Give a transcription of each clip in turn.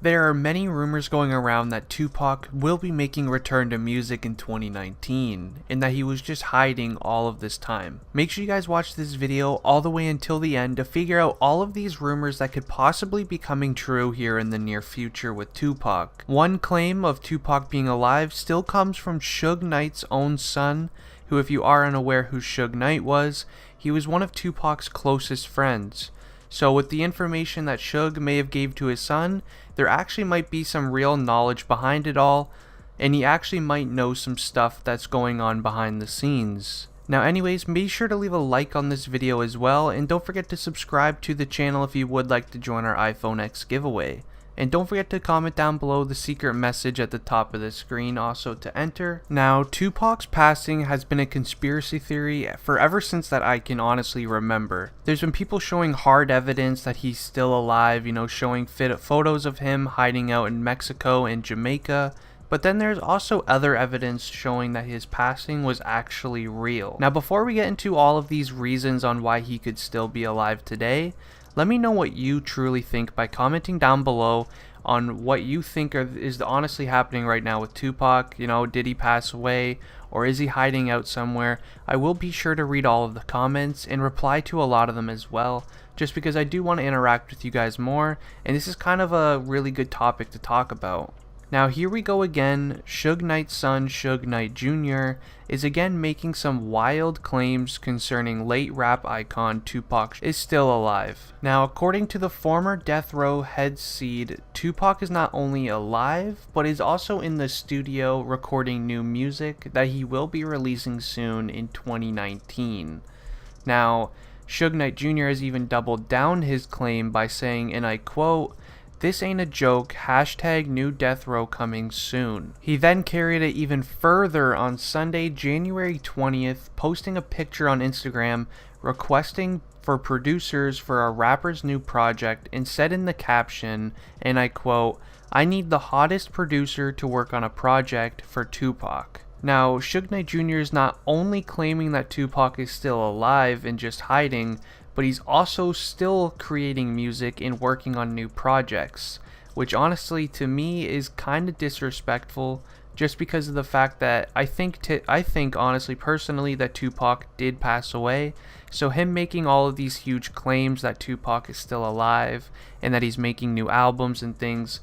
There are many rumors going around that Tupac will be making a return to music in 2019, and that he was just hiding all of this time. Make sure you guys watch this video all the way until the end to figure out all of these rumors that could possibly be coming true here in the near future with Tupac. One claim of Tupac being alive still comes from Suge Knight's own son, who, if you are unaware who Suge Knight was, he was one of Tupac's closest friends. So with the information that Suge may have gave to his son, there actually might be some real knowledge behind it all, and he actually might know some stuff that's going on behind the scenes. Now anyways, be sure to leave a like on this video as well, and don't forget to subscribe to the channel if you would like to join our iPhone X giveaway. And don't forget to comment down below the secret message at the top of the screen also to enter. Now, Tupac's passing has been a conspiracy theory for ever since that I can honestly remember. There's been people showing hard evidence that he's still alive, showing photos of him hiding out in Mexico and Jamaica. But then there's also other evidence showing that his passing was actually real. Now, before we get into all of these reasons on why he could still be alive today, let me know what you truly think by commenting down below on what you think is honestly happening right now with Tupac. Did he pass away, or is he hiding out somewhere? I will be sure to read all of the comments and reply to a lot of them as well, just because I do want to interact with you guys more, and this is kind of a really good topic to talk about. Now here we go again. Suge Knight's son, Suge Knight Jr., is again making some wild claims concerning late rap icon Tupac is still alive. Now, according to the former Death Row head seed, Tupac is not only alive, but is also in the studio recording new music that he will be releasing soon in 2019. Now, Suge Knight Jr. has even doubled down his claim by saying, and I quote, "This ain't a joke, hashtag new death row coming soon." He then carried it even further on Sunday, January 20th, posting a picture on Instagram requesting for producers for a rapper's new project, and said in the caption, and I quote, "I need the hottest producer to work on a project for Tupac." Now, Suge Knight Jr. is not only claiming that Tupac is still alive and just hiding, but he's also still creating music and working on new projects, which honestly to me is kind of disrespectful, just because of the fact that I think honestly personally that Tupac did pass away. So him making all of these huge claims that Tupac is still alive and that he's making new albums and things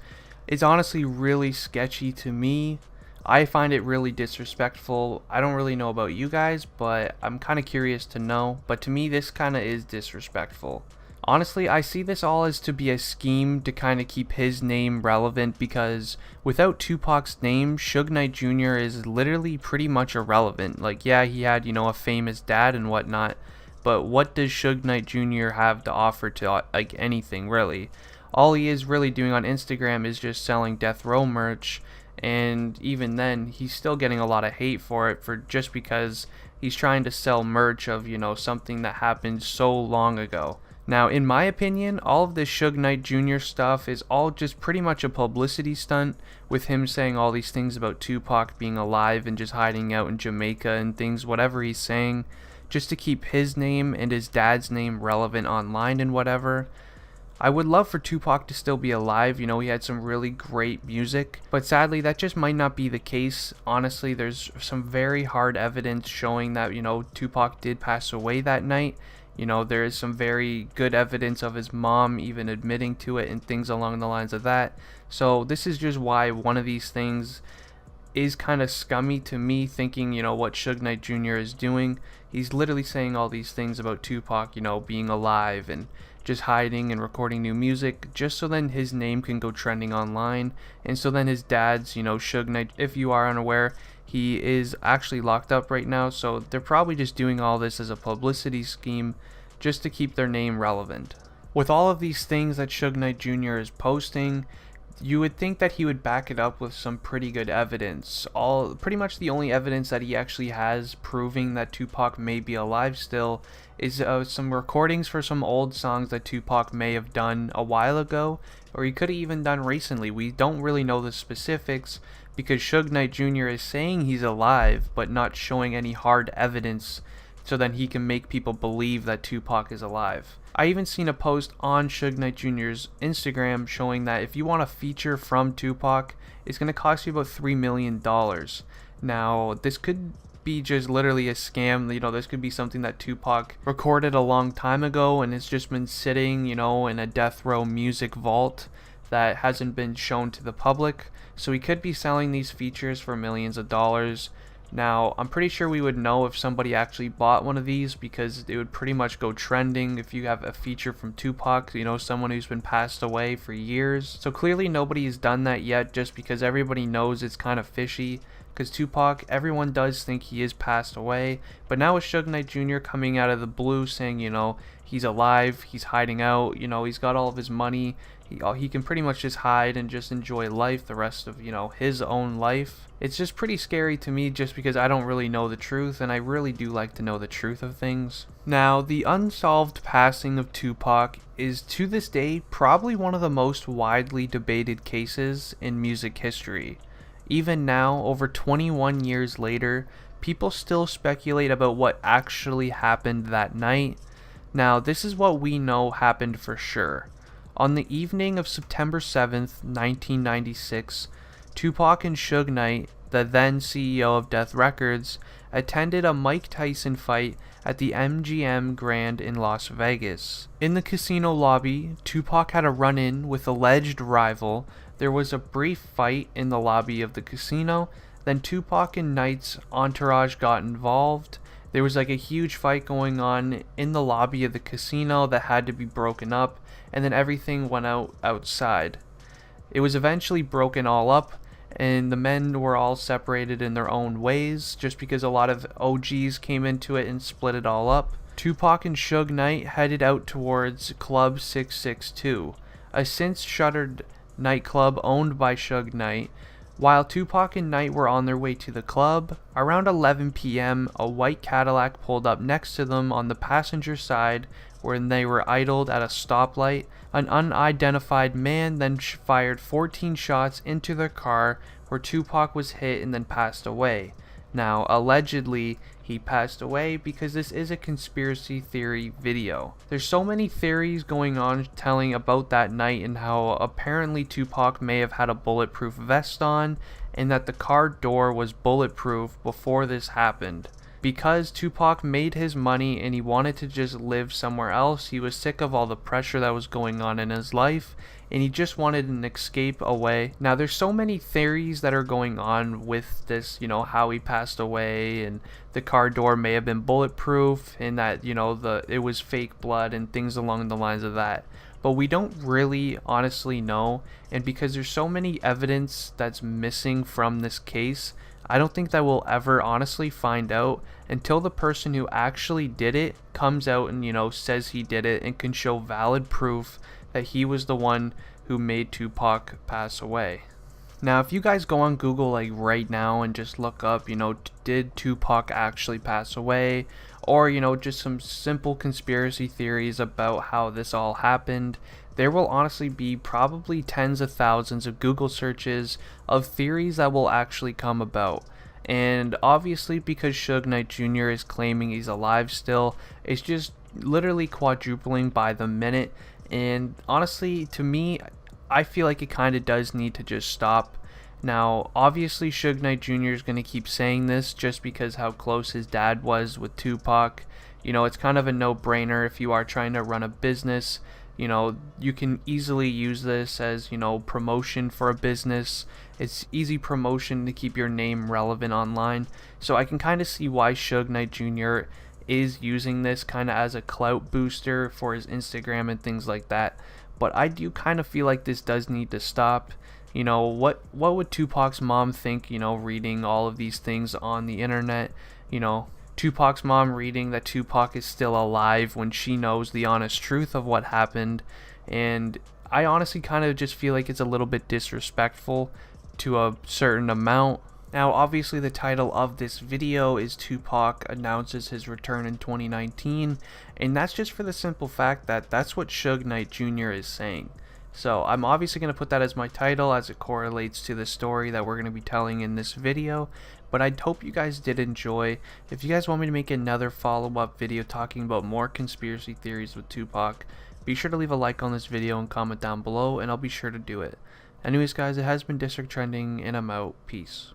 is honestly really sketchy to me. I find it really disrespectful. I don't really know about you guys, but I'm kind of curious to know. But to me, this kind of is disrespectful. Honestly, I see this all as to be a scheme to kind of keep his name relevant, because without Tupac's name, Suge Knight Jr. is literally pretty much irrelevant. Like, yeah, he had, a famous dad and whatnot, but what does Suge Knight Jr. have to offer to, like, anything, really? All he is really doing on Instagram is just selling Death Row merch, and even then he's still getting a lot of hate for it, for just because he's trying to sell merch of something that happened so long ago. Now, in my opinion, all of this Suge Knight Jr. stuff is all just pretty much a publicity stunt, with him saying all these things about Tupac being alive and just hiding out in Jamaica and things, whatever he's saying, just to keep his name and his dad's name relevant online and whatever. I would love for Tupac to still be alive. He had some really great music, but sadly that just might not be the case. Honestly, there's some very hard evidence showing that, Tupac did pass away that night. There is some very good evidence of his mom even admitting to it and things along the lines of that. So this is just why one of these things is kind of scummy to me, thinking, what Suge Knight Jr. is doing. He's literally saying all these things about Tupac, being alive and just hiding and recording new music, just so then his name can go trending online, and so then his dad's, Suge Knight, if you are unaware, he is actually locked up right now, so they're probably just doing all this as a publicity scheme just to keep their name relevant. With all of these things that Suge Knight Jr. is posting, you would think that he would back it up with some pretty good evidence. Pretty much the only evidence that he actually has proving that Tupac may be alive still is some recordings for some old songs that Tupac may have done a while ago, or he could have even done recently. We don't really know the specifics, because Suge Knight Jr. is saying he's alive, but not showing any hard evidence so then he can make people believe that Tupac is alive. I even seen a post on Suge Knight Jr.'s Instagram showing that if you want a feature from Tupac, it's going to cost you about $3 million. Now, this could be just literally a scam. You know, this could be something that Tupac recorded a long time ago and it's just been sitting, you know, in a death row music vault that hasn't been shown to the public. So he could be selling these features for millions of dollars. Now, I'm pretty sure we would know if somebody actually bought one of these, because it would pretty much go trending if you have a feature from Tupac, you know, someone who's been passed away for years. So clearly nobody's done that yet, just because everybody knows it's kind of fishy. Because Tupac, everyone does think he is passed away, but now with Suge Knight Jr. coming out of the blue saying, you know, he's alive, he's hiding out, you know, he's got all of his money, he can pretty much just hide and just enjoy life the rest of, you know, his own life. It's just pretty scary to me, just because I don't really know the truth, and I really do like to know the truth of things. Now, the unsolved passing of Tupac is to this day probably one of the most widely debated cases in music history. Even now, over 21 years later, people still speculate about what actually happened that night. Now, this is what we know happened for sure. On the evening of September 7th, 1996, Tupac and Suge Knight, the then CEO of Death Records, attended a Mike Tyson fight at the MGM Grand in Las Vegas. In the casino lobby, Tupac had a run-in with alleged rival. There was a brief fight in the lobby of the casino, then Tupac and Knight's entourage got involved. There was like a huge fight going on in the lobby of the casino that had to be broken up, and then everything went outside. It was eventually broken all up, and the men were all separated in their own ways, just because a lot of OGs came into it and split it all up. Tupac and Suge Knight headed out towards Club 662, a since shuttered nightclub owned by Suge Knight. While Tupac and Knight were on their way to the club, around 11 p.m. a white Cadillac pulled up next to them on the passenger side when they were idled at a stoplight. An unidentified man then fired 14 shots into their car, where Tupac was hit and then passed away. Now, allegedly, he passed away because this is a conspiracy theory video. There's so many theories going on telling about that night, and how apparently Tupac may have had a bulletproof vest on, and that the car door was bulletproof before this happened. Because Tupac made his money and he wanted to just live somewhere else, he was sick of all the pressure that was going on in his life, and he just wanted an escape away. Now, there's so many theories that are going on with this, you know, how he passed away, and the car door may have been bulletproof, and that, you know, it was fake blood and things along the lines of that. But we don't really honestly know, and because there's so many evidence that's missing from this case, I don't think that we'll ever honestly find out until the person who actually did it comes out and, you know, says he did it and can show valid proof that he was the one who made Tupac pass away. Now, if you guys go on Google like right now and just look up, you know, did Tupac actually pass away, or, you know, just some simple conspiracy theories about how this all happened, there will honestly be probably tens of thousands of Google searches of theories that will actually come about. And obviously, because Suge Knight Jr. is claiming he's alive still, it's just literally quadrupling by the minute. And honestly, to me, I feel like it kind of does need to just stop. Now, obviously, Suge Knight Jr. is going to keep saying this just because how close his dad was with Tupac. You know, it's kind of a no-brainer if you are trying to run a business. You know, you can easily use this as, you know, promotion for a business. It's easy promotion to keep your name relevant online. So I can kind of see why Suge Knight Jr. is using this kind of as a clout booster for his Instagram and things like that. But I do kind of feel like this does need to stop. You know, what would Tupac's mom think, you know, reading all of these things on the internet? You know, Tupac's mom reading that Tupac is still alive when she knows the honest truth of what happened. And I honestly kind of just feel like it's a little bit disrespectful to a certain amount. Now, obviously, the title of this video is Tupac announces his return in 2019, and that's just for the simple fact that that's what Suge Knight Jr. is saying. So I'm obviously going to put that as my title as it correlates to the story that we're going to be telling in this video. But I hope you guys did enjoy. If you guys want me to make another follow-up video talking about more conspiracy theories with Tupac, be sure to leave a like on this video and comment down below, and I'll be sure to do it. Anyways guys, it has been District Trending, and I'm out. Peace.